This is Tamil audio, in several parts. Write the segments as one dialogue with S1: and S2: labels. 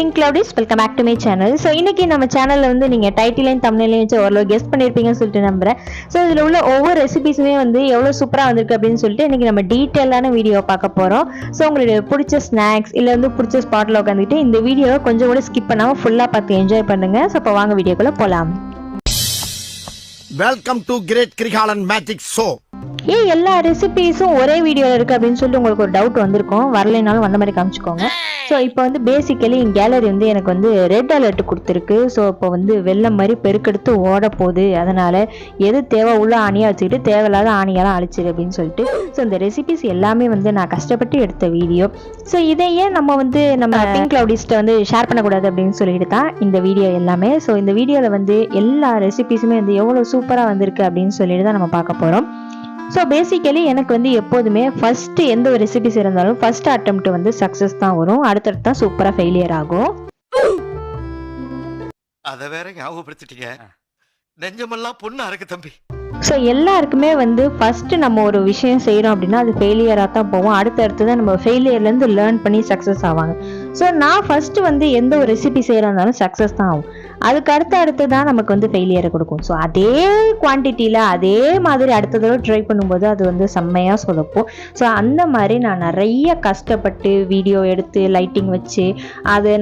S1: Pink cloudies, welcome back to my channel. So இன்னைக்கு நம்ம சேனலில் வந்து நீங்கள் டைட்டிலையும் தமிழ்லையும் வச்சு ஓரளவு கெஸ்ட் பண்ணியிருப்பீங்கன்னு சொல்லிட்டு நம்புறேன். ஸோ இதில் உள்ள ஒவ்வொரு ரெசிபிஸுமே வந்து எவ்வளோ சூப்பராக வந்திருக்கு அப்படின்னு சொல்லிட்டு இன்னைக்கு நம்ம டீட்டெயிலான வீடியோ பார்க்க போகிறோம். ஸோ உங்களுடைய பிடிச்ச ஸ்நாக்ஸ் இல்லை வந்து பிடிச்ச ஸ்பாட்டில் உட்காந்துட்டு இந்த வீடியோவை கொஞ்சம் கூட ஸ்கிப் பண்ணாமல் ஃபுல்லாக பார்த்து என்ஜாய் பண்ணுங்க. ஸோ இப்போ வாங்க வீடியோக்குள்ளே போகலாம்.
S2: Welcome to great Kirikalan magic show.
S1: எல்லா ரெசிபிஸும் ஒரே வீடியோவில் இருக்குது அப்படின்னு சொல்லிட்டு உங்களுக்கு ஒரு டவுட் வந்திருக்கும். வரலைனாலும் வந்த மாதிரி காமிச்சுக்கோங்க. ஸோ இப்போ வந்து பேசிக்கலி என் கேலரி வந்து எனக்கு வந்து ரெட் அலர்ட் கொடுத்துருக்கு. ஸோ இப்போ வந்து வெள்ளம் மாதிரி பெருக்கெடுத்து ஓட போகுது. அதனால் எது தேவை உள்ள ஆணியாக வச்சுக்கிட்டு தேவையில்லாத ஆணியெல்லாம் அழிச்சிரு அப்படின்னு சொல்லிட்டு ஸோ இந்த ரெசிபிஸ் எல்லாமே வந்து நான் கஷ்டப்பட்டு எடுத்த வீடியோ. ஸோ இதையே நம்ம பிங்க் கிளவுடிஸ்ட்டை வந்து ஷேர் பண்ணக்கூடாது அப்படின்னு சொல்லிட்டு தான் இந்த வீடியோ எல்லாமே. ஸோ இந்த வீடியோவில் வந்து எல்லா ரெசிபிஸுமே வந்து எவ்வளோ சூப்பராக வந்திருக்கு அப்படின்னு சொல்லிட்டு தான் நம்ம பார்க்க போகிறோம். ஸோ பேசிக்கலி எனக்கு வந்து எப்போதுமே ஃபஸ்ட்டு எந்த ஒரு ரெசிபிஸ் இருந்தாலும் ஃபர்ஸ்ட் அட்டெம்ப்ட் வந்து சக்ஸஸ் தான் வரும். அடுத்தடுத்து தான் சூப்பராக ஃபெயிலியர் ஆகும்.
S2: அதை வேற ஞாபகப்படுத்திட்டீங்க. நெஞ்சமெல்லாம் பொண்ணு அறக்கு தம்பி.
S1: ஸோ எல்லாருக்குமே வந்து ஃபஸ்ட்டு நம்ம ஒரு விஷயம் செய்கிறோம் அப்படின்னா அது ஃபெயிலியராக தான் போவோம். அடுத்தடுத்து தான் நம்ம ஃபெயிலியர்லேருந்து லேர்ன் பண்ணி சக்ஸஸ் ஆவாங்க. ஸோ நான் ஃபஸ்ட்டு வந்து எந்த ஒரு ரெசிபி செய்கிறதாலும் சக்ஸஸ் தான் ஆகும். அதுக்கு அடுத்து தான் நமக்கு வந்து ஃபெயிலியரை கொடுக்கும். ஸோ அதே குவான்டிட்டியில் அதே மாதிரி அடுத்த தடவை ட்ரை பண்ணும்போது அது வந்து செம்மையாக சொதப்போம். ஸோ அந்த மாதிரி நான் நிறைய கஷ்டப்பட்டு வீடியோ எடுத்து லைட்டிங் வச்சு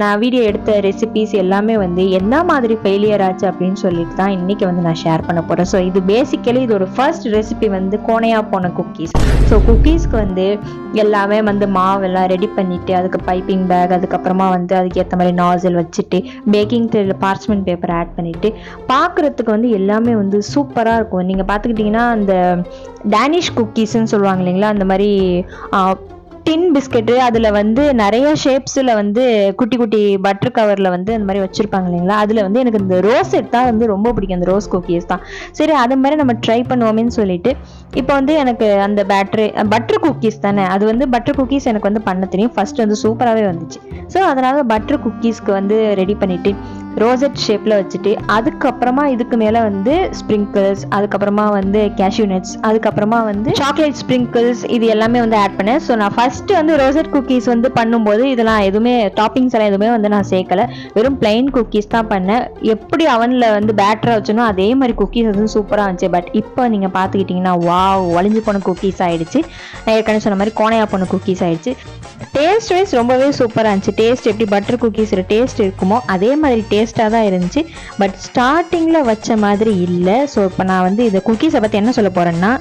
S1: நான் வீடியோ எடுத்த ரெசிபிஸ் எல்லாமே வந்து என்ன மாதிரி ஃபெயிலியர் ஆச்சு அப்படின்னு சொல்லிட்டு தான் இன்றைக்கி வந்து நான் ஷேர் பண்ண போகிறேன். ஸோ இது பேசிக்கலி இது ஒரு ஃபர்ஸ்ட் ரெசிபி வந்து கோணையாக போன குக்கீஸ். ஸோ குக்கீஸ்க்கு வந்து எல்லாமே வந்து மாவெல்லாம் ரெடி பண்ணிவிட்டு அதுக்கு பைப்பிங் பேக், அதுக்கப்புறமா வந்து அதுக்கேற்ற மாதிரி நாசில் வச்சுட்டு பேக்கிங் ட்ரேல பார்ச்மெண்ட் பேப்பர் ஆட் பண்ணிவிட்டு பார்க்குறதுக்கு வந்து எல்லாமே வந்து சூப்பராக இருக்கும். நீங்கள் பார்த்துக்கிட்டிங்கன்னா அந்த டேனிஷ் குக்கீஸ்ன்னு சொல்லுவாங்க இல்லைங்களா, அந்த மாதிரி டின் பிஸ்கெட்டு அதில் வந்து நிறைய ஷேப்ஸில் வந்து குட்டி குட்டி பட்டர் கவரில் வந்து அந்த மாதிரி வச்சுருப்பாங்க இல்லைங்களா, அதில் வந்து எனக்கு இந்த ரோஸ் செட் தான் வந்து ரொம்ப பிடிக்கும். அந்த ரோஸ் குக்கீஸ் தான் சரி அது மாதிரி நம்ம ட்ரை பண்ணுவோமேன்னு சொல்லிட்டு இப்போ வந்து எனக்கு அந்த பட்டர் குக்கீஸ் தானே, அது வந்து பட்டர் குக்கீஸ் எனக்கு வந்து பண்ண தெரியும். ஃபர்ஸ்ட் வந்து சூப்பராகவே வந்துச்சு. ஸோ அதனால் பட்டர் குக்கீஸ்க்கு வந்து ரெடி பண்ணிவிட்டு ரோசெட் ஷேப்பில் வச்சுட்டு அதுக்கப்புறமா இதுக்கு மேலே வந்து ஸ்ப்ரிங்கிள்ஸ், அதுக்கப்புறமா வந்து கேஷ்யூ நட்ஸ், அதுக்கப்புறமா வந்து சாக்லேட் ஸ்ப்ரிங்கிள்ஸ் இது எல்லாமே வந்து ஆட் பண்ணேன். ஸோ நான் ஃபஸ்ட்டு வந்து ரோசெட் குக்கீஸ் வந்து பண்ணும்போது இதெல்லாம் எதுவுமே டாப்பிங்ஸ் எல்லாம் எதுவுமே வந்து நான் சேர்க்கலை. வெறும் பிளைன் குக்கீஸ் தான் பண்ணேன். எப்படி அவனில் வந்து பேட்டராக வச்சனோ அதே மாதிரி குக்கீஸ் வந்து சூப்பராக இருந்துச்சு. பட் இப்போ நீங்கள் பார்த்துக்கிட்டிங்கன்னா வலிஞ்சு போன குக்கீஸ் ஆகிடுச்சு. நான் ஏற்கனவே சொன்ன மாதிரி கோணையாக போன குக்கீஸ் ஆகிடுச்சு. டேஸ்ட் வைஸ் ரொம்பவே சூப்பராக இருந்துச்சு. டேஸ்ட் எப்படி பட்டர் குக்கீஸில் டேஸ்ட் இருக்குமோ அதே மாதிரி டேஸ்ட்டாக தான் இருந்துச்சு. பட் ஸ்டார்டிங்கில் வச்ச மாதிரி இல்லை. ஸோ இப்போ நான் வந்து இந்த குக்கீஸை பற்றி என்ன சொல்ல போகிறேன்னா,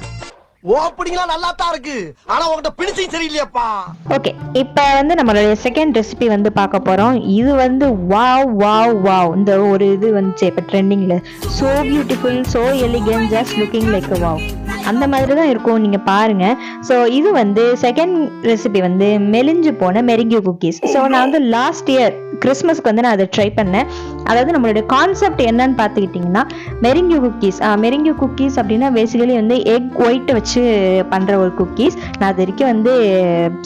S2: நல்லா தான் இருக்கு ஆனா உங்ககிட்ட பிடிச்சது சரியில்லையாப்பா.
S1: ஓகே, இப்போ வந்து நம்மளுடைய செகண்ட் ரெசிபி வந்து பார்க்க போகிறோம். இது வந்து வாவ் இந்த ஒரு இது வந்துச்சு இப்போ ட்ரெண்டிங்கில். So beautiful, so elegant, just looking like wow அந்த மாதிரி தான் இருக்கும். நீங்கள் பாருங்கள். ஸோ இது வந்து செகண்ட் ரெசிபி வந்து மெலிஞ்சு போன மெரிங்கியூ குக்கீஸ். ஸோ நான் வந்து லாஸ்ட் இயர் கிறிஸ்மஸ்க்கு வந்து நான் அதை ட்ரை பண்ணேன். அதாவது நம்மளுடைய கான்செப்ட் என்னன்னு பார்த்துக்கிட்டிங்கன்னா மெரிங்கியூ குக்கீஸ் அப்படின்னா பேசிக்கலி வந்து எக் ஒயிட்டை வச்சு பண்ணுற ஒரு குக்கீஸ். நான் அது வரைக்கும் வந்து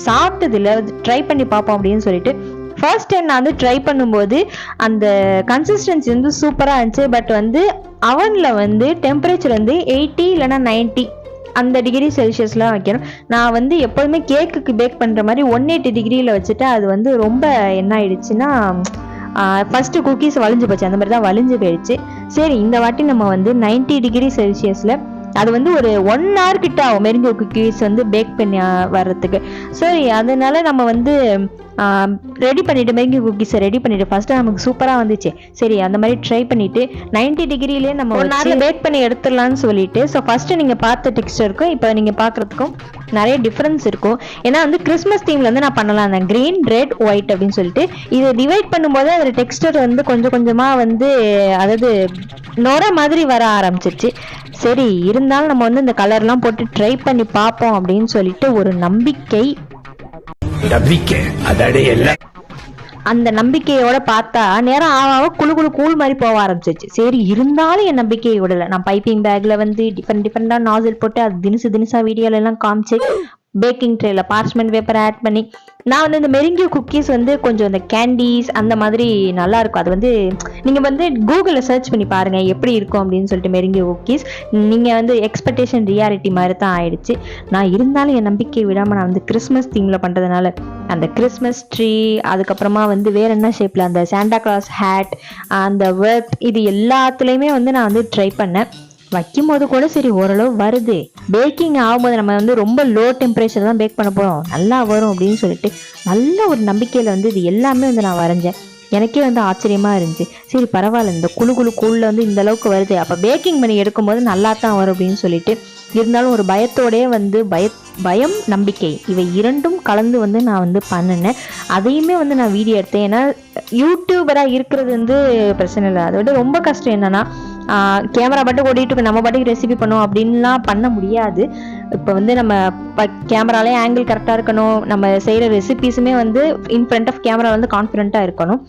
S1: சாப்பிட்டதில்லை, ட்ரை பண்ணி பார்ப்போம் அப்படின்னு சொல்லிட்டு ஃபர்ஸ்ட் டைம் நான் வந்து ட்ரை பண்ணும்போது அந்த கன்சிஸ்டன்சி வந்து சூப்பராக இருந்துச்சு. பட் வந்து அவனில் வந்து டெம்பரேச்சர் வந்து 80 இல்லைனா 90 அந்த டிகிரி செல்சியஸ்லாம் வைக்கணும். நான் வந்து எப்போதுமே கேக்குக்கு பேக் பண்ணுற மாதிரி 180 டிகிரியில் வச்சுட்டு அது வந்து ரொம்ப என்ன ஆயிடுச்சுன்னா ஃபஸ்ட்டு குக்கீஸ் வலிஞ்சு போச்சு. அந்த மாதிரி தான் வலிஞ்சு போயிடுச்சு. சரி இந்த வாட்டி நம்ம வந்து 90 டிகிரி செல்சியஸில் அது வந்து ஒரு 1 hour கிட்ட ஆகும் மெரிங்கியூ குக்கீஸ் வந்து பேக் பண்ணி வர்றதுக்கு. சரி அதனால நம்ம வந்து ரெடி பண்ணிவிட்டு மெரிங்கியூ குக்கீஸை ரெடி பண்ணிவிட்டு ஃபஸ்ட்டு நமக்கு சூப்பராக வந்துச்சு. சரி அந்த மாதிரி ட்ரை பண்ணிவிட்டு 90 டிகிரிலேயே நம்ம 1 hour பேக் பண்ணி எடுத்துடலான்னு சொல்லிட்டு ஸோ ஃபஸ்ட்டு நீங்கள் பார்த்த டெக்ஸ்டருக்கும் இப்போ நீங்கள் பார்க்குறதுக்கும் நிறைய டிஃப்ரென்ஸ் இருக்கும். ஏன்னா வந்து கிறிஸ்மஸ் தீமில் வந்து நான் பண்ணலாம் அந்த க்ரீன், ரெட், ஒயிட் அப்படின்னு சொல்லிட்டு இதை டிவைட் பண்ணும்போது அதில் டெக்ஸ்டர் வந்து கொஞ்சம் கொஞ்சமாக வந்து அதாவது நொர மாதிரி வர ஆரம்பிச்சிருச்சு. சரி இருந்தாலும் நம்ம வந்து இந்த கலர்லாம் போட்டு ட்ரை பண்ணி பார்ப்போம் அப்படின்னு சொல்லிட்டு ஒரு நம்பிக்கை அந்த நம்பிக்கையோட பார்த்தா நேரம் ஆக கூழ் மாதிரி போக ஆரம்பிச்சிச்சு. சரி இருந்தாலும் என் நம்பிக்கையை விடலை. நான் பைப்பிங் பேக்ல வந்து டிஃப்ரெண்டாக நாசில் போட்டு அது தினுசா வீடியோல எல்லாம் காமிச்சு பேக்கிங் ட்ரேல பார்ச்மெண்ட் பேப்பர் ஆட் பண்ணி நான் வந்து இந்த மெரிங்கியூ குக்கீஸ் வந்து கொஞ்சம் இந்த கேண்டீஸ் அந்த மாதிரி நல்லா இருக்கும். அது வந்து நீங்கள் வந்து கூகுளில் சர்ச் பண்ணி பாருங்கள் எப்படி இருக்கும் அப்படின்னு சொல்லிட்டு மெரிங்கியூ குக்கீஸ். நீங்கள் வந்து எக்ஸ்பெக்டேஷன் ரியாலிட்டி மாதிரி தான் ஆயிடுச்சு. நான் இருந்தாலும் என் நம்பிக்கை விடாமல் நான் வந்து கிறிஸ்மஸ் தீமில் பண்ணுறதுனால அந்த கிறிஸ்மஸ் ட்ரீ, அதுக்கப்புறமா வந்து வேற என்ன ஷேப்பில் அந்த சாண்டா கிளாஸ் ஹேட், அந்த ஒர்க், இது எல்லாத்துலேயுமே வந்து நான் வந்து ட்ரை பண்ணேன். வைக்கும் போது கூட சரி ஓரளவு வருது, பேக்கிங் ஆகும்போது நம்ம வந்து ரொம்ப லோ டெம்பரேச்சர் தான் பேக் பண்ண போகிறோம், நல்லா வரும் அப்படின்னு சொல்லிட்டு நல்ல ஒரு நம்பிக்கையில் வந்து இது எல்லாமே வந்து நான் வரைஞ்சேன். எனக்கே வந்து ஆச்சரியமாக இருந்துச்சு. சரி பரவாயில்ல, இந்த கூழில் வந்து இந்த அளவுக்கு வருது, அப்போ பேக்கிங் பண்ணி எடுக்கும்போது நல்லா தான் வரும் அப்படின்னு சொல்லிட்டு, இருந்தாலும் ஒரு பயத்தோடே வந்து பயம் நம்பிக்கை இவை இரண்டும் கலந்து வந்து நான் வந்து பண்ணினேன். அதையுமே வந்து நான் வீடியோ எடுத்தேன். ஏன்னா யூடியூபராக இருக்கிறது வந்து பிரச்சனை இல்லை, அதை விட ரொம்ப கஷ்டம் என்னன்னா கேமரா பாட்டு ஓடிட்டு நம்ம பாட்டுக்கு ரெசிபி பண்ணுவோம் அப்படின்லாம் பண்ண முடியாது. இப்போ வந்து நம்ம கேமராலே ஆங்கிள் கரெக்டாக இருக்கணும், நம்ம செய்கிற ரெசிபிஸுமே வந்து இன் ஃப்ரண்ட் ஆஃப் கேமரா வந்து கான்ஃபிடென்ட்டாக இருக்கணும்.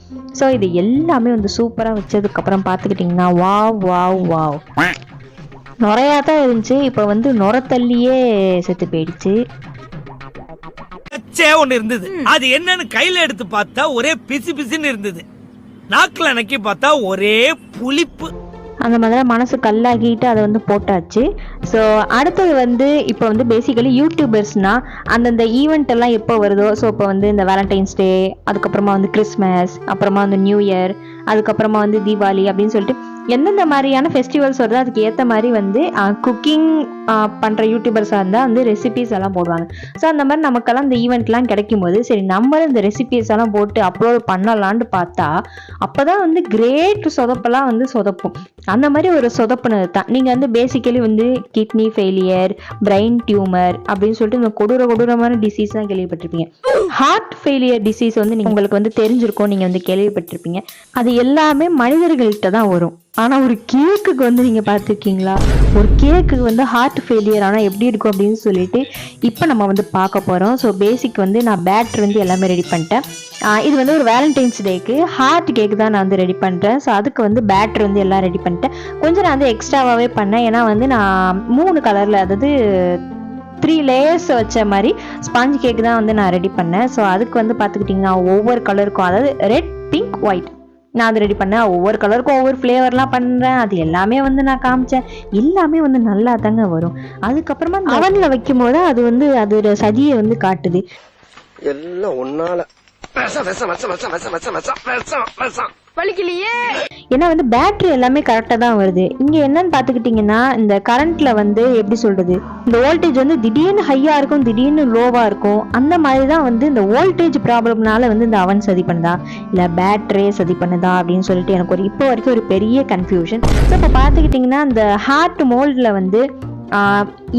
S1: ஸோ இது எல்லாமே வந்து சூப்பராக வச்சதுக்கப்புறம் பார்த்துக்கிட்டிங்கன்னா வாவ் நுறையா தான் இருந்துச்சு. இப்போ வந்து நுர தள்ளியே செத்து போயிடுச்சு.
S3: ஒண்ணு இருந்தது, அது என்னன்னு கையில எடுத்து பார்த்தா ஒரே பிசு பிசுன்னு இருந்தது, நாக்குல நக்கி பார்த்தா ஒரே புளிப்பு.
S1: அந்த மாதிரி மனசு கல்லாகிட்டு அதை வந்து போட்டாச்சு. ஸோ அடுத்தது வந்து இப்போ வந்து பேசிக்கலி யூடியூபர்ஸ்னால் அந்தந்த ஈவெண்ட் எல்லாம் எப்போ வருதோ, ஸோ இப்போ வந்து இந்த வேலண்டைன்ஸ் டே, அதுக்கப்புறமா வந்து கிறிஸ்மஸ், அப்புறமா வந்து நியூ இயர், அதுக்கப்புறமா வந்து தீபாவளி அப்படின்னு சொல்லிட்டு எந்தெந்த மாதிரியான ஃபெஸ்டிவல்ஸ் வருதோ அதுக்கு ஏற்ற மாதிரி வந்து குக்கிங் பண்ணுற யூடியூபர்ஸாக இருந்தால் வந்து ரெசிபீஸ் எல்லாம் போடுவாங்க. ஸோ அந்த மாதிரி நமக்கெல்லாம் இந்த ஈவெண்ட்லாம் கிடைக்கும் போது சரி நம்மளும் இந்த ரெசிபீஸ் எல்லாம் போட்டு அப்லோட் பண்ணலான்னு பார்த்தா அப்போ தான் வந்து கிரேட் சொதப்பெல்லாம் வந்து சொதப்பும். அந்த மாதிரி ஒரு சொதப்புனது தான். நீங்கள் வந்து பேசிக்கலி வந்து கிட்னி ஃபெயிலியர், பிரெயின் டியூமர் அப்படின்னு சொல்லிட்டு இந்த கொடூரமான டிசீஸ் தான் கேள்விப்பட்டிருப்பீங்க. ஹார்ட் ஃபெயிலியர் டிசீஸ் வந்து உங்களுக்கு வந்து தெரிஞ்சிருக்கும், நீங்கள் வந்து கேள்விப்பட்டிருப்பீங்க. அது எல்லாமே மனிதர்கள்கிட்ட தான் வரும். ஆனால் ஒரு கேக்குக்கு வந்து நீங்கள் பார்த்துருக்கீங்களா? ஒரு கேக்குக்கு வந்து ஹார்ட் ஃபெயிலியர் ஆனால் எப்படி இருக்கும் அப்படின்னு சொல்லிட்டு இப்போ நம்ம வந்து பார்க்க போகிறோம். ஸோ பேசிக் வந்து நான் பேட்டர் வந்து எல்லாமே ரெடி பண்ணிட்டேன். இது வந்து ஒரு வேலண்டைன்ஸ் டேக்கு ஹார்ட் கேக்கு தான் நான் வந்து ரெடி பண்ணுறேன். ஸோ அதுக்கு வந்து பேட்டர் வந்து எல்லாம் ரெடி பண்ணிட்டேன். கொஞ்சம் நான் வந்து எக்ஸ்ட்ராவாகவே பண்ணேன். ஏன்னா வந்து நான் 3 கலரில், அதாவது 3 லேயர்ஸ் வச்ச மாதிரி ஸ்பாஞ்ச் கேக்கு தான் வந்து நான் ரெடி பண்ணேன். ஸோ அதுக்கு வந்து பார்த்துக்கிட்டிங்கன்னா ஒவ்வொரு கலருக்கும், அதாவது ரெட், பிங்க், ஒயிட், நான் அதை ரெடி பண்ணேன். ஒவ்வொரு கலருக்கும் ஒவ்வொரு ஃப்ளேவர்லாம் பண்ணுறேன். அது எல்லாமே வந்து நான் காமிச்சேன். எல்லாமே வந்து நல்லா தாங்க வரும். அதுக்கப்புறமா அவனில் வைக்கும் போது அது வந்து அதோட சதியை வந்து காட்டுது.
S2: எல்லாம் ஒன்னால
S1: ஏன்னா வந்து பேட்டரி எல்லாமே கரெக்டாக தான் வருது. இங்கே என்னன்னு பார்த்துக்கிட்டிங்கன்னா இந்த கரண்ட்ல வந்து எப்படி சொல்றது, இந்த வோல்டேஜ் வந்து திடீர்னு ஹையாக இருக்கும், திடீர்னு லோவாக இருக்கும். அந்த மாதிரி தான் வந்து இந்த வோல்டேஜ் ப்ராப்ளம்னால வந்து இந்த அவன் சதி பண்ணுதா இல்லை பேட்டரியே சதி பண்ணுதா அப்படின்னு சொல்லிட்டு எனக்கு இப்போ வரைக்கும் ஒரு பெரிய கன்ஃபியூஷன். ஸோ இப்போ பார்த்துக்கிட்டிங்கன்னா இந்த ஹார்ட் மோல்டில் வந்து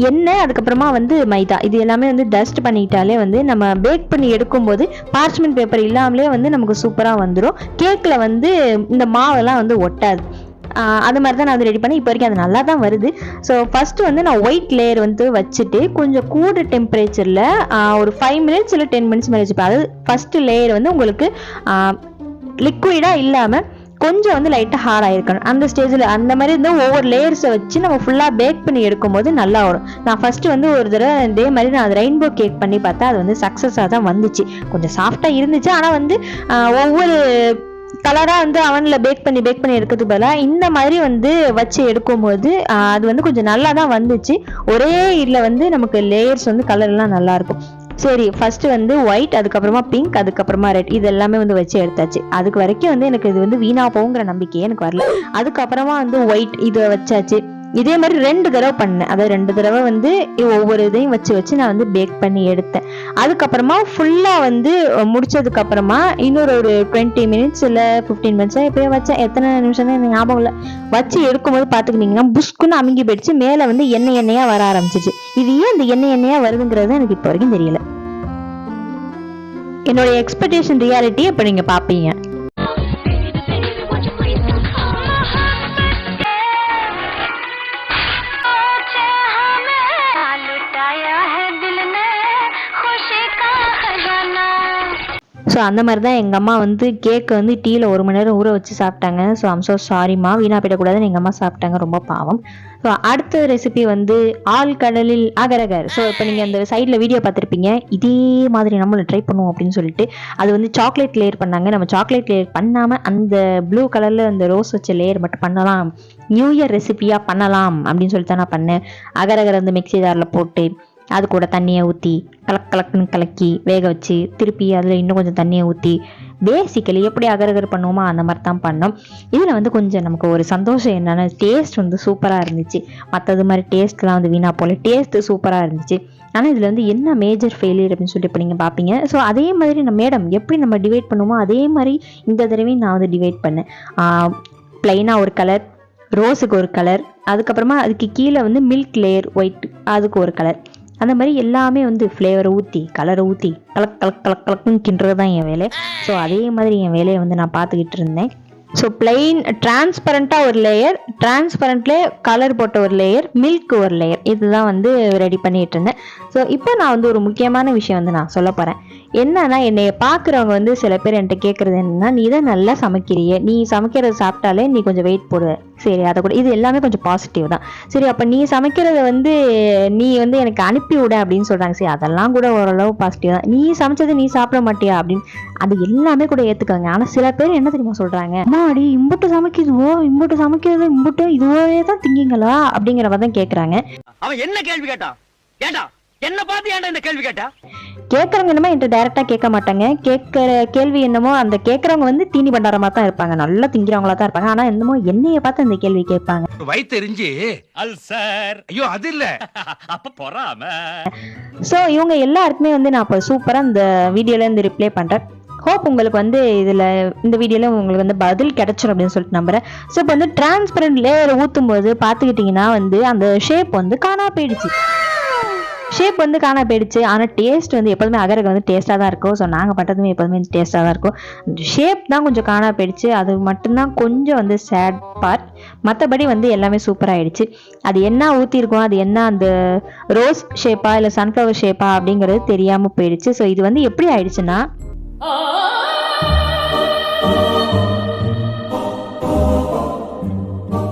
S1: எண்ணெய், அதுக்கப்புறமா வந்து மைதா, இது எல்லாமே வந்து டஸ்ட் பண்ணிட்டாலே வந்து நம்ம பேக் பண்ணி எடுக்கும்போது பார்ச்மெண்ட் பேப்பர் இல்லாமலே வந்து நமக்கு சூப்பராக வந்துடும். கேக்கில் வந்து இந்த மாவெல்லாம் வந்து ஒட்டாது. அது மாதிரி தான் நான் வந்து ரெடி பண்ணி இப்போ வரைக்கும் அது நல்லா தான் வருது. ஸோ ஃபஸ்ட்டு வந்து நான் ஒயிட் லேயர் வந்து வச்சுட்டு கொஞ்சம் கூட டெம்பரேச்சரில் ஒரு 5 minutes இல்லை 10 minutes மேலே வச்சுப்பேன். அதாவது ஃபஸ்ட்டு லேயர் வந்து உங்களுக்கு லிக்விடாக இல்லாமல் கொஞ்சம் வந்து லைட்டாக ஹார்ட் ஆகிருக்கணும். அந்த ஸ்டேஜில் அந்த மாதிரி இருந்தால் ஒவ்வொரு லேயர்ஸை வச்சு நம்ம ஃபுல்லாக பேக் பண்ணி எடுக்கும்போது நல்லா வரும். நான் ஃபஸ்ட்டு வந்து ஒரு தடவை இதே மாதிரி நான் அது ரெயின்போ கேக் பண்ணி பார்த்தா அது வந்து சக்ஸஸாக தான் வந்துச்சு. கொஞ்சம் சாஃப்டாக இருந்துச்சு. ஆனால் வந்து ஒவ்வொரு கலராக வந்து அவனில் பேக் பண்ணி எடுக்கிறதுக்கு பதிலாக இந்த மாதிரி வந்து வச்சு எடுக்கும்போது அது வந்து கொஞ்சம் நல்லா தான் வந்துச்சு. ஒரே இதில் வந்து நமக்கு லேயர்ஸ் வந்து கலர்லாம் நல்லாயிருக்கும். சரி ஃபர்ஸ்ட் வந்து ஒயிட், அதுக்கப்புறமா பிங்க், அதுக்கப்புறமா ரெட், இது எல்லாமே வந்து வச்சு எடுத்தாச்சு. அதுக்கு வரைக்கும் வந்து எனக்கு இது வந்து வீணா போங்கிற நம்பிக்கையே எனக்கு வரல. அதுக்கப்புறமா வந்து ஒயிட் இதை வச்சாச்சு. இதே மாதிரி 2 தடவை பண்ணேன். அதாவது 2 தடவை வந்து ஒவ்வொரு இதையும் வச்சு நான் வந்து பேக் பண்ணி எடுத்தேன். அதுக்கப்புறமா ஃபுல்லாக வந்து முடிச்சதுக்கு அப்புறமா இன்னொரு 20 minutes இல்லை 15 minutes எப்படியோ வச்சேன். எத்தனை நிமிஷம் தான் எனக்கு ஞாபகம் இல்லை. வச்சு எடுக்கும்போது பார்த்துக்கிட்டிங்கன்னா புஷ்குன்னு அமுங்கி போயிடுச்சு. மேலே வந்து எண்ணெயாக வர ஆரம்பிச்சிச்சு. இது ஏன் இந்த எண்ணெயாக வருதுங்கிறது எனக்கு இப்போ வரைக்கும் தெரியல. என்னோட எக்ஸ்பெக்டேஷன் ரியாலிட்டி இப்போ நீங்கள் பார்ப்பீங்க. ஸோ அந்த மாதிரி தான் எங்கள் அம்மா வந்து கேக்கை வந்து டீயில் 1 மணி நேரம் ஊற வச்சு சாப்பிட்டாங்க. ஸோ ஐம் ஸோ சாரிம்மா, வீணாக போயிடக்கூடாதுன்னு எங்கள் அம்மா சாப்பிட்டாங்க, ரொம்ப பாவம். ஸோ அடுத்த ரெசிபி வந்து ஆழ்கடலில் அகரகர். ஸோ இப்போ நீங்கள் அந்த சைடில் வீடியோ பார்த்துருப்பீங்க, இதே மாதிரி நம்மளும் ட்ரை பண்ணுவோம் அப்படின்னு சொல்லிட்டு. அது வந்து சாக்லேட் லேயர் பண்ணாங்க. நம்ம சாக்லேட் லேயர் பண்ணாமல் அந்த ப்ளூ கலரில் அந்த ரோஸ் வச்ச லேயர் மட்டும் பண்ணலாம், நியூ இயர் ரெசிபியாக பண்ணலாம் அப்படின்னு சொல்லிட்டு தான் நான் பண்ணேன். அகரகர் வந்து மிக்ஸி ஜாரில் போட்டு அது கூட தண்ணியை ஊற்றி கலக்குன்னு கலக்கி வேக வச்சு திருப்பி அதில் இன்னும் கொஞ்சம் தண்ணியை ஊற்றி பேசிக்கலி எப்படி அகரகர் பண்ணுவோமோ அந்த மாதிரி தான் பண்ணோம். இதில் வந்து கொஞ்சம் நமக்கு ஒரு சந்தோஷம் என்னென்னா டேஸ்ட் வந்து சூப்பராக இருந்துச்சு. மற்றது மாதிரி டேஸ்ட்லாம் வந்து வீணாக போல, டேஸ்ட்டு சூப்பராக இருந்துச்சு. ஆனால் இதில் வந்து என்ன மேஜர் ஃபெயிலியர் அப்படின்னு சொல்லிட்டு இப்போ நீங்கள் பார்ப்பீங்க. ஸோ அதே மாதிரி நம்ம மேடம் எப்படி நம்ம டிவைட் பண்ணுவோமோ அதே மாதிரி இந்த தடவையும் நான் வந்து டிவைட் பண்ணேன். ப்ளைனாக ஒரு கலர், ரோஸுக்கு ஒரு கலர், அதுக்கப்புறமா அதுக்கு கீழே வந்து மில்க் லேயர் ஒயிட், அதுக்கு ஒரு கலர், அந்த மாதிரி எல்லாமே வந்து ஃப்ளேவரை ஊற்றி கலரை ஊற்றி கலக்குன்னு கிண்டுறது தான் என் வேலை. ஸோ அதே மாதிரி என் வேலையை வந்து நான் பார்த்துக்கிட்டு இருந்தேன். ஸோ பிளெயின் டிரான்ஸ்பரண்ட்டாக ஒரு லேயர், டிரான்ஸ்பரண்ட்லேயே கலர் போட்ட ஒரு லேயர், மில்க் ஒரு லேயர், இதுதான் வந்து ரெடி பண்ணிகிட்டு இருந்தேன். ஸோ இப்போ நான் வந்து ஒரு முக்கியமான விஷயம் வந்து நான் சொல்ல போகிறேன். என்னன்னா என்னைய பார்க்குறவங்க வந்து சில பேர் என்கிட்ட கேட்குறது என்னன்னா, நீ தான் நல்லா சமைக்கிறியே, நீ சமைக்கிறத சாப்பிட்டாலே நீ கொஞ்சம் வெயிட் போடுவ, சரி அதை கூட, இது எல்லாமே கொஞ்சம் பாசிட்டிவ் தான். சரி அப்போ நீ சமைக்கிறத வந்து நீ வந்து எனக்கு அனுப்பி விட அப்படின்னு சொல்கிறாங்க. சரி அதெல்லாம் கூட ஓரளவு பாசிட்டிவ் தான். நீ சமைச்சதை நீ சாப்பிட மாட்டியா அப்படின்னு, அது எல்லாமே கூட ஏற்றுக்காங்க. ஆனால் சில பேர் என்ன தெரியுமா சொல்கிறாங்க, அடி இம்புட்டு சமைக்குதுவோ, இம்புட்டு சமைக்கிறது இம்புட்டு இதுவே தான் திங்கிங்களா அப்படிங்கிற மாதிரி தான் கேட்குறாங்க.
S2: அவன் என்ன கேள்வி கேட்டான்? ஏண்டா என்ன பார்த்து ஏன்டா இந்த கேள்வி கேட்டா?
S1: கேட்குறவங்க என்னமோ என்கிட்ட டைரக்டா கேட்க மாட்டாங்க. கேட்குற கேள்வி என்னமோ அந்த கேட்குறவங்க வந்து தீனி பண்டாரமா தான் இருப்பாங்க, நல்லா திங்கிறவங்களா தான் இருப்பாங்க. ஆனா என்னமோ என்னைய பார்த்து அந்த கேள்வி கேட்பாங்க.
S4: வயித்தெரிஞ்சு அல்சர், ஐயோ அது இல்ல அப்ப பொறாம.
S1: ஸோ இவங்க எல்லாருக்குமே வந்து நான் இப்போ சூப்பராக இந்த வீடியோல இருந்து ரிப்ளை பண்றேன். ஹோப் உங்களுக்கு வந்து இதில் இந்த வீடியோவில் உங்களுக்கு வந்து பதில் கிடைச்சிடும் அப்படின்னு சொல்லிட்டு நம்புறேன். ஸோ இப்போ வந்து டிரான்ஸ்பரண்ட் லேயர் ஊற்றும் போது பார்த்துக்கிட்டிங்கன்னா வந்து அந்த ஷேப் வந்து காணா போயிடுச்சு. ஷேப் வந்து காணா போயிடுச்சு. ஆனால் டேஸ்ட் வந்து எப்போதுமே அகரகர் வந்து டேஸ்ட்டாக தான் இருக்கும். ஸோ நாங்கள் பண்ணுறதுமே எப்போதுமே டேஸ்ட்டாக தான் இருக்கும். ஷேப் தான் கொஞ்சம் காணா போயிடுச்சு, அது மட்டும்தான் கொஞ்சம் வந்து சேட் பார்ட். மற்றபடி வந்து எல்லாமே சூப்பராகிடுச்சு. அது என்ன ஊற்றிருக்கோம், அது என்ன அந்த ரோஸ் ஷேப்பா இல்லை சன்ஃப்ளவர் ஷேப்பா அப்படிங்கிறது தெரியாமல் போயிடுச்சு. ஸோ இது வந்து எப்படி ஆயிடுச்சுன்னா,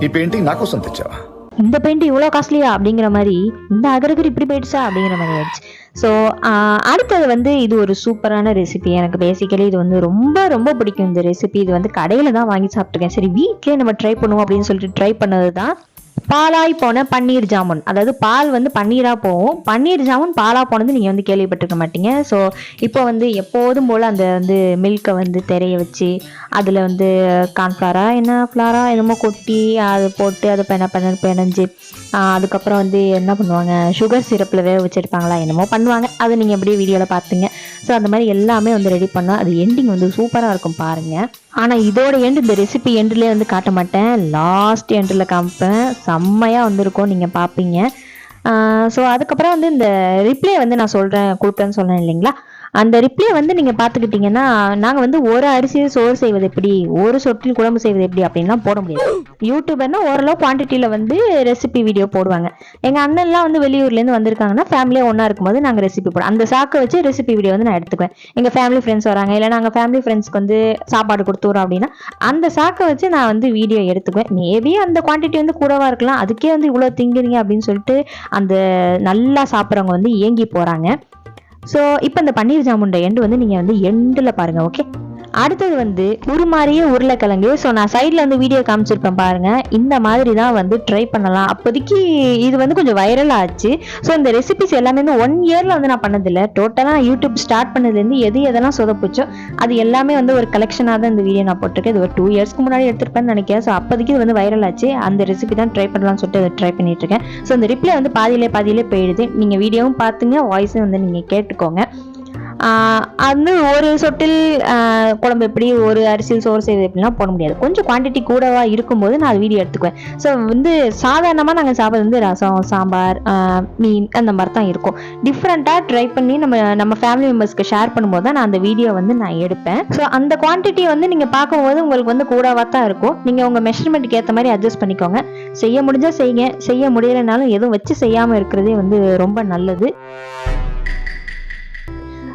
S5: ఈ పెయింటింగ్ నా కోసం తెచ్చావా?
S1: இந்த பெயிண்ட் இவ்வளோ காஸ்ட்லியா அப்படிங்கிற மாதிரி, இந்த அகரகர் இப்படி போயிடுச்சா அப்படிங்கிற மாதிரி ஆயிடுச்சு. ஸோ அடுத்தது வந்து இது ஒரு சூப்பரான ரெசிபி. எனக்கு பேசிக்கலி இது வந்து ரொம்ப ரொம்ப பிடிக்கும் இந்த ரெசிபி. இது வந்து கடையில் தான் வாங்கி சாப்பிட்ருக்கேன். சரி வீட்லேயே நம்ம ட்ரை பண்ணுவோம் அப்படின்னு சொல்லிட்டு ட்ரை பண்ணது தான் பாலாய் போன பன்னீர் ஜாமுன். அதாவது பால் வந்து பன்னீராக போகும், பன்னீர் ஜாமுன் பாலாக போனது நீங்கள் வந்து கேள்விப்பட்டிருக்க மாட்டீங்க. ஸோ இப்போ வந்து எப்போதும் போல் அந்த வந்து மில்கை வந்து தெரிய வச்சு அதில் வந்து கார்ன்ஃப்ளாரா என்ன ஃப்ளாரா என்னமோ கொட்டி அதை போட்டு அதை பிணைஞ்சு அதுக்கப்புறம் வந்து என்ன பண்ணுவாங்க, சுகர் சிரப்பில் வேக வச்சுருப்பாங்களா என்னமோ பண்ணுவாங்க. அதை நீங்கள் எப்படியே வீடியோவில் பார்த்துங்க. ஸோ அந்த மாதிரி எல்லாமே வந்து ரெடி பண்ணோம். அது எண்டிங் வந்து சூப்பராக இருக்கும் பாருங்கள். ஆனால் இதோட எண்டு இந்த ரெசிபி எண்டிலே வந்து காட்ட மாட்டேன், லாஸ்ட் எண்டில் காமிப்பேன். செம்மையாக வந்துருக்கும், நீங்கள் பார்ப்பீங்க. ஸோ அதுக்கப்புறம் வந்து இந்த ரிப்ளை வந்து நான் கொடுப்பேன்னு சொன்னேன் இல்லைங்களா, அந்த ரிப்ளை வந்து நீங்கள் பார்த்துக்கிட்டிங்கன்னா, நாங்கள் வந்து ஒரு அரிசியை சோறு செய்வது எப்படி, ஒரு சொட்டில் குழம்பு செய்வது எப்படி அப்படின்லாம் போட முடியாது. யூடியூபர்னா ஓரளவு குவான்டிட்டியில் வந்து ரெசிபி வீடியோ போடுவாங்க. எங்கள் அண்ணன்லாம் வந்து வெளியூர்லேருந்து வந்திருக்காங்கன்னா ஃபேமிலியாக ஒன்றா இருக்கும்போது நாங்கள் ரெசிபி போடுவோம். அந்த சாக்கை வச்சு ரெசிபி வீடியோ வந்து நான் எடுத்துக்குவேன். எங்கள் ஃபேமிலி ஃப்ரெண்ட்ஸ் வராங்க, இல்லை நாங்கள் ஃபேமிலி ஃப்ரெண்ட்ஸ்க்கு வந்து சாப்பாடு கொடுத்துறோம் அப்படின்னா அந்த சாக்கை வச்சு நான் வந்து வீடியோ எடுத்துக்குவேன். மேபி அந்த குவான்டிட்டி வந்து கூடவா இருக்கலாம், அதுக்கே வந்து இவ்வளோ திங்குறீங்க அப்படின்னு சொல்லிட்டு அந்த நல்லா சாப்பிட்றவங்க வந்து ஏங்கி போகிறாங்க. ஸோ இப்போ இந்த பன்னீர் ஜாமுன் எண்டு வந்து நீங்கள் வந்து எண்டில் பாருங்கள். ஓகே, அடுத்தது வந்து உருமாறிய உருளைக்கிழங்கு. ஸோ நான் சைடில் வந்து வீடியோ காமிச்சிருப்பேன் பாருங்கள். இந்த மாதிரி தான் வந்து ட்ரை பண்ணலாம். அப்போதைக்கு இது வந்து கொஞ்சம் வைரல் ஆச்சு. ஸோ இந்த ரெசிபிஸ் எல்லாமே வந்து 1 இயரில் வந்து நான் பண்ணதில்லை. டோட்டலாக யூடியூப் ஸ்டார்ட் பண்ணதுலேருந்து எதெல்லாம் சொதப்பிச்சோ அது எல்லாமே வந்து ஒரு கலெக்ஷனாக தான் இந்த வீடியோ நான் போட்டிருக்கேன். இது ஒரு 2 இயர்ஸ்க்கு முன்னாடி எடுத்திருப்பேன்னு நினைக்கிறேன். ஸோ அப்போதைக்கு இது வந்து வைரல் ஆச்சு. அந்த ரெசிபி தான் ட்ரை பண்ணலாம்னு சொல்லிட்டு ட்ரை பண்ணிட்டு இருக்கேன். ஸோ இந்த ரிப்ளை வந்து பாதியிலே போயிடுது. நீங்கள் வீடியோவும் பார்த்துங்க, வாய்ஸும் வந்து நீங்கள் கேட்டுக்கோங்க. அது ஒரு சொட்டில் குழம்பு எப்படி, ஒரு அரிசியில் சோறு செய்வது எப்படிலாம் போட முடியாது. கொஞ்சம் குவான்டிட்டி கூடவா இருக்கும்போது நான் வீடியோ எடுத்துக்குவேன். ஸோ வந்து சாதாரணமாக நாங்கள் சாப்பிட்றது வந்து ரசம், சாம்பார், மீன் அந்த மாதிரி தான் இருக்கும். டிஃப்ரெண்ட்டாக ட்ரை பண்ணி நம்ம ஃபேமிலி மெம்பர்ஸ்க்கு ஷேர் பண்ணும்போது தான் நான் அந்த வீடியோ வந்து நான் எடுப்பேன். ஸோ அந்த குவான்டிட்டி வந்து நீங்கள் பார்க்கும்போது உங்களுக்கு வந்து கூடவா தான் இருக்கும். நீங்கள் உங்கள் மெஷர்மெண்ட்டுக்கு ஏற்ற மாதிரி அட்ஜஸ்ட் பண்ணிக்கோங்க. செய்ய முடிஞ்சால் செய்யுங்க, செய்ய முடியலைனாலும் எதுவும் வச்சு செய்யாமல் இருக்கிறதே வந்து ரொம்ப நல்லது.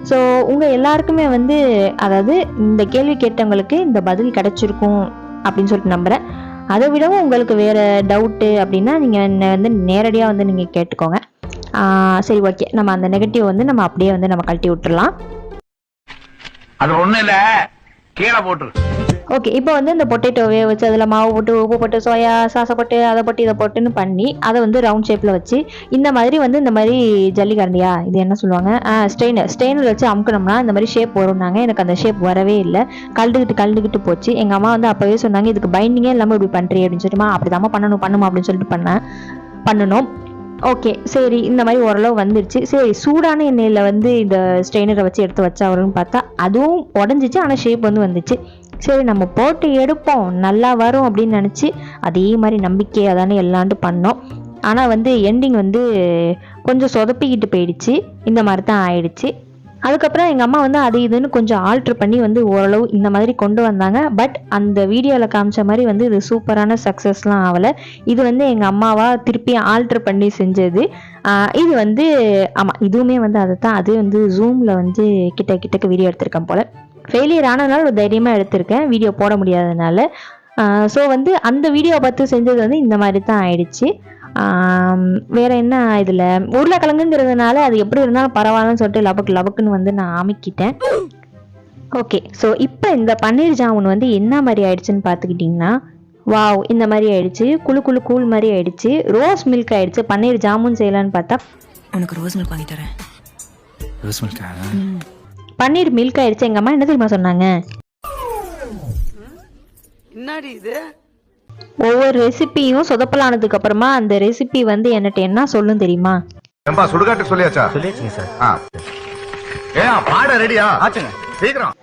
S1: ஸோ உங்கள் எல்லாருக்குமே வந்து அதாவது இந்த கேள்வி கேட்டவங்களுக்கு இந்த பதில் கிடைச்சிருக்கும் அப்படின்னு சொல்லிட்டு நம்புகிறேன். அதை விடவும் உங்களுக்கு வேறு டவுட்டு அப்படின்னா நீங்கள் என்னை வந்து நேரடியாக வந்து நீங்கள் கேட்டுக்கோங்க. சரி, ஓகே, நம்ம அந்த நெகட்டிவ் வந்து நம்ம அப்படியே வந்து நம்ம கழட்டி விட்டுறலாம்.
S4: அது ஒண்ணு இல்ல, கீழே போட்டுரு.
S1: ஓகே, இப்போ வந்து இந்த பொட்டேட்டோவே வச்சு அதில் மாவு போட்டு உப்பு போட்டு சோயா சாஸை போட்டு அதை போட்டு இதை போட்டுன்னு பண்ணி அதை வந்து ரவுண்ட் ஷேப்பில் வச்சு இந்த மாதிரி வந்து இந்த மாதிரி ஜல்லிக்கரண்டியா இது என்ன சொல்லுவாங்க, ஸ்டெயினர் வச்சு அமுக்கணும்னா இந்த மாதிரி ஷேப் வரும்னாங்க. எனக்கு அந்த ஷேப் வரவே இல்லை, கழுதுகிட்டு போச்சு. எங்கள் அம்மா வந்து அப்போவே சொன்னாங்க இதுக்கு பைண்டிங்கே இல்லாமல் இப்படி பண்ணுறீ அப்படின்னு சொல்லிட்டுமா, அப்படிதாம்மா பண்ணுமா அப்படின்னு சொல்லிட்டு பண்ணணும். ஓகே, சரி, இந்த மாதிரி ஓரளவு வந்துருச்சு. சரி, சூடான எண்ணெயில் வந்து இந்த ஸ்ட்ரெயினரை வச்சு எடுத்து வச்சா வரும்னு பார்த்தா அதுவும் உடஞ்சிச்சு, ஆனால் ஷேப் வந்து வந்துச்சு. சரி, நம்ம போட்டு எடுப்போம், நல்லா வரும் அப்படின்னு நினச்சி அதே மாதிரி நம்பிக்கையாக தானே எல்லாண்டு பண்ணோம். ஆனால் வந்து எண்டிங் வந்து கொஞ்சம் சொதப்பிக்கிட்டு போயிடுச்சு, இந்த மாதிரி தான் ஆயிடுச்சு. அதுக்கப்புறம் எங்கள் அம்மா வந்து அது இதுன்னு கொஞ்சம் ஆல்ட்ரு பண்ணி வந்து ஓரளவு இந்த மாதிரி கொண்டு வந்தாங்க. பட் அந்த வீடியோவில் காமிச்ச மாதிரி வந்து இது சூப்பரான சக்ஸஸ்லாம் ஆகலை. இது வந்து எங்கள் அம்மாவாக திருப்பி ஆல்ட்ரு பண்ணி செஞ்சது. இது வந்து ஆமாம், இதுவுமே வந்து அதை தான், அது வந்து ஜூமில் வந்து கிட்டக்கு வீடியோ எடுத்திருக்கேன் போல். ஃபெயிலியர் ஆனதுனால ஒரு தைரியமாக எடுத்திருக்கேன், வீடியோ போட முடியாததுனால. ஸோ வந்து அந்த வீடியோவை பார்த்து செஞ்சது வந்து இந்த மாதிரி தான் ஆயிடுச்சு. வேற என்ன, இதில் உருளைக்கிழங்குங்கிறதுனால அது எப்படி இருந்தாலும் பரவாயில்லன்னு சொல்லிட்டு லபக்குன்னு வந்து நான் அமைக்கிட்டேன். ஓகே, ஸோ இப்போ இந்த பன்னீர் ஜாமுன் வந்து என்ன மாதிரி ஆயிடுச்சுன்னு பார்த்துக்கிட்டிங்கன்னா, வாவ், இந்த மாதிரி ஆயிடுச்சு, குழு கூழ் மாதிரி ஆயிடுச்சு, ரோஸ் மில்க் ஆயிடுச்சு. பன்னீர் ஜாமுன் செய்யலான்னு பார்த்தா
S6: உனக்கு ரோஸ் மில்க் வாங்கி தரேன்.
S5: ரோஸ் மில்கா?
S1: பன்னீர் மில்க் ஆயிடுச்சு. எங்கள் அம்மா என்ன தெரியுமா சொன்னாங்க,
S2: என்னடி இது
S1: ஒவ்வொரு ரெசிபியும் சொதப்பலானதுக்கு அப்புறமா அந்த ரெசிபி வந்து என்கிட்ட என்ன சொல்லும் தெரியுமா?
S5: சுடுகாட்டு சொல்லியாச்சா? சொல்லியாச்சுங்க சார். பாட ரெடியா ஆச்சுங்க, சீக்கிரம்.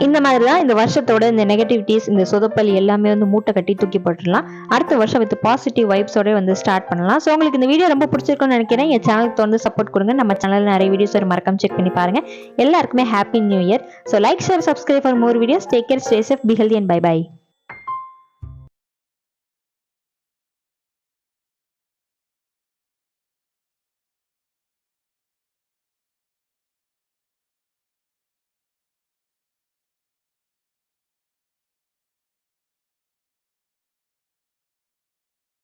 S1: இந்த மாதிரி தான் இந்த வருஷத்தோட இந்த நெகட்டிவிட்டிஸ், இந்த சொதப்பல் எல்லாமே வந்து மூட்டை கட்டி தூக்கி போட்டுடலாம். அடுத்த வருஷம் வித் பாசிட்டிவ் வைப்ஸோட வந்து ஸ்டார்ட் பண்ணலாம். ஸோ உங்களுக்கு இந்த வீடியோ ரொம்ப பிடிச்சிருக்குன்னு நினைக்கிறேன். என் சேனலுக்கு வந்து சப்போர்ட் கொடுங்க. நம்ம சேனலில் நிறைய வீடியோஸ் மறக்காம செக் பண்ணி பாருங்க. எல்லாருக்குமே happy new year. So like, share, subscribe for more videos. Take care, stay safe, be healthy and bye by.